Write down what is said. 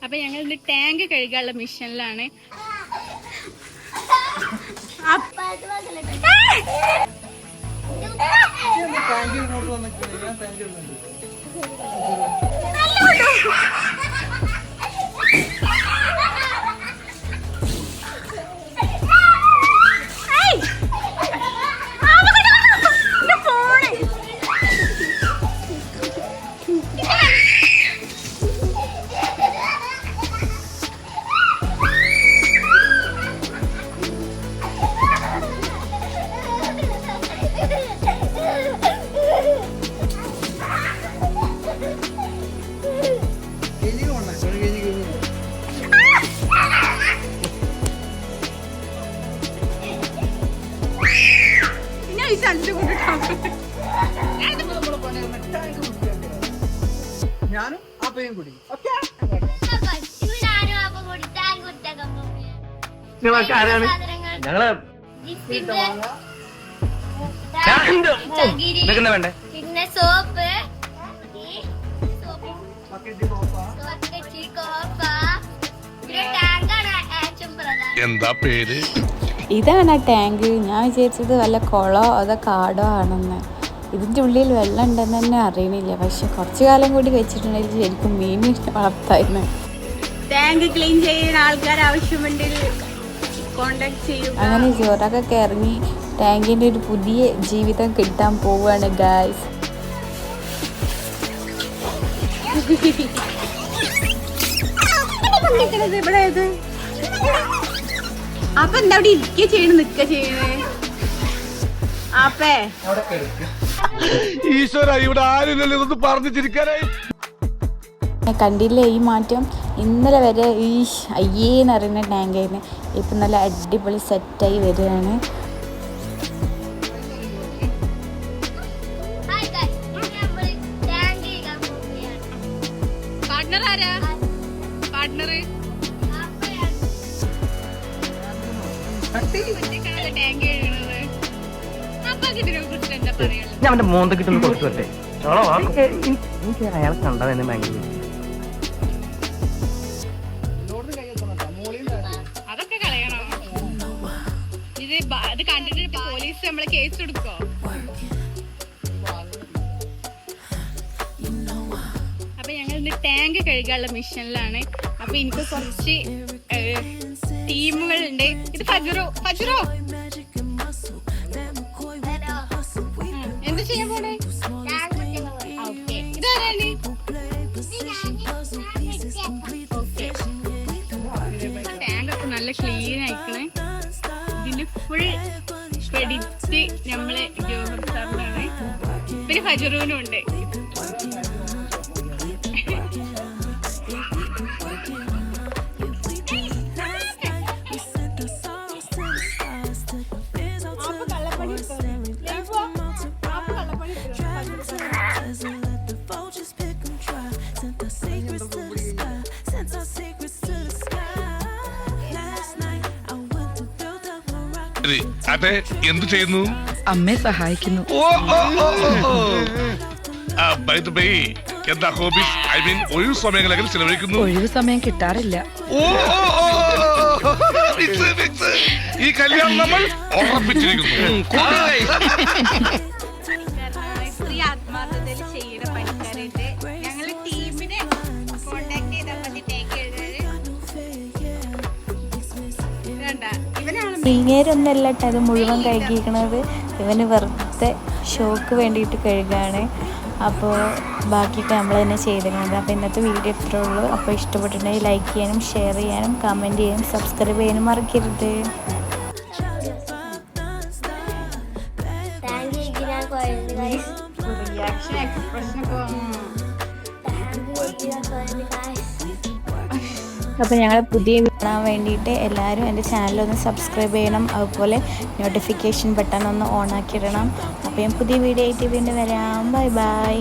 അപ്പൊ ഞങ്ങൾ ഇന്ന് ടാങ്ക് കഴുകാനുള്ള മിഷനിലാണ്. ഞാനും അപ്പയും കൂടി നിങ്ങളൊക്കെ ആരാണ്? ഞങ്ങള് ഇതൊക്കെ വേണ്ടേ? പിന്നെ സോപ്പ്, എന്താ പേര്? ഇതാണ് ആ ടാങ്ക്. ഞാൻ വിചാരിച്ചത് വല്ല കുളമോ അതോ കാടോ ആണെന്ന്. ഇതിൻ്റെ ഉള്ളിൽ വെള്ളം ഉണ്ടെന്ന് തന്നെ അറിയണില്ല. പക്ഷെ കുറച്ചു കാലം കൂടി വെച്ചിട്ടുണ്ടെങ്കിൽ ശരിക്കും മീൻ വളർത്തായിരുന്നു. ടാങ്ക് ക്ലീൻ ചെയ്യുന്ന ആൾക്കാർ ആവശ്യമുണ്ടെങ്കിൽ കോണ്ടാക്ട് ചെയ്യുക. അങ്ങനെ ചോറൊക്കെ ഇറങ്ങി ടാങ്കിൻ്റെ ഒരു പുതിയ ജീവിതം കിട്ടാൻ പോവുകയാണ് ഗായ്സ്. അപ്പൊ എന്താ അവിടെ ഇരിക്ക ചെയ്യണ നിക്ക ചെയ്യണേ? ആപ്പേ ഈശ്വര, ഇവിടെ ആരുമില്ലല്ലോ ഇതൊന്ന് പറഞ്ഞു ചിരിക്കാനായി. കണ്ടില്ലേ ഈ മാറ്റം? ഇന്നലെ വരെ ഈ അയ്യേന്ന് അറിയുന്ന ടാങ്കായിരുന്നു. ഇപ്പം നല്ല അടിപൊളി സെറ്റായി വരികയാണ്. പാർട്ട്ണർ ആരാ? പാർട്ട്ണർ ടാങ്ക് കഴുകണത്. അപ്പൊ ഇതിനെ കുറിച്ച് എന്താ പറയുള്ളത്? ഞാൻ അവന്റെ മോന്തക്കിട്ടൊന്ന് കൊടുത്തു വരട്ടെ. എനിക്ക് അയാളെ കണ്ടാ തന്നെ ഭയങ്കര അതൊക്കെ കളയണം. ഇത് കണ്ടിട്ട് പോലീസ് നമ്മളെ കേസ് കൊടുക്കോ? അപ്പൊ ഞങ്ങൾ ഇന്ന് ടാങ്ക് കഴുകാനുള്ള മിഷനിലാണ്. അപ്പൊ എനിക്ക് കുറച്ച് ടീമുകളുണ്ട്. ഇത് ഫജുറോ എന്ത് ചെയ്യാൻ പോണേ? ഇതാരാണ്? ടാങ്ക് ഒക്കെ നല്ല ക്ലീൻ ആയിക്കണേ. ഇതിന് ഫുൾ ക്രെഡിറ്റ് നമ്മളെ ജോബർ സാറിനാണ്. പിന്നെ ഫജുറൂനും ഉണ്ട്. അതെ, എന്ത് ചെയ്യുന്നു? അമ്മയെ സഹായിക്കുന്നു. എന്താ ഹോബീസ്? ഐ മീൻ ഒഴിവ് സമയങ്ങളെങ്കിൽ ചിലവഴിക്കുന്നു? ഒഴിവ് സമയം കിട്ടാറില്ല. ഈ കല്യാണം നമ്മൾ ഉറപ്പിച്ചിരിക്കുന്നു. സ്ത്രീ ആത്മാർത്ഥതയിൽ ചെയ്യുന്ന പണിക്കാരായിട്ട് ഞങ്ങള് ടീമിനെ കോണ്ടാക്ട് ചെയ്താൽ മതി. ടേക്ക് ഇങ്ങേരൊന്നല്ല കേട്ടോ അത് മുഴുവൻ കഴുകിയിരിക്കണത്. ഇവന് വെറുതെ ഷോക്ക് വേണ്ടിയിട്ട് കഴുകാണ്. അപ്പോൾ ബാക്കിയൊക്കെ നമ്മൾ തന്നെ ചെയ്തിരുന്നത്. അപ്പോൾ ഇന്നത്തെ വീഡിയോ ഇത്രേ ഉള്ളൂ. അപ്പോൾ ഇഷ്ടപ്പെട്ടിട്ടുണ്ടെങ്കിൽ ലൈക്ക് ചെയ്യാനും ഷെയർ ചെയ്യാനും കമൻറ്റ് ചെയ്യാനും സബ്സ്ക്രൈബ് ചെയ്യാനും മറക്കരുത്. റിയാക്ഷൻ എക്സ്പ്രഷൻ അപ്പോൾ ഞങ്ങൾ പുതിയ കാണാൻ വേണ്ടിയിട്ട് എല്ലാവരും എൻ്റെ ചാനലൊന്ന് സബ്സ്ക്രൈബ് ചെയ്യണം. അതുപോലെ നോട്ടിഫിക്കേഷൻ ബട്ടൺ ഒന്ന് ഓൺ ആക്കിയിടണം. അപ്പോൾ ഞാൻ പുതിയ വീഡിയോ ആയിട്ട് വീണ്ടും വരാം. Bye bye.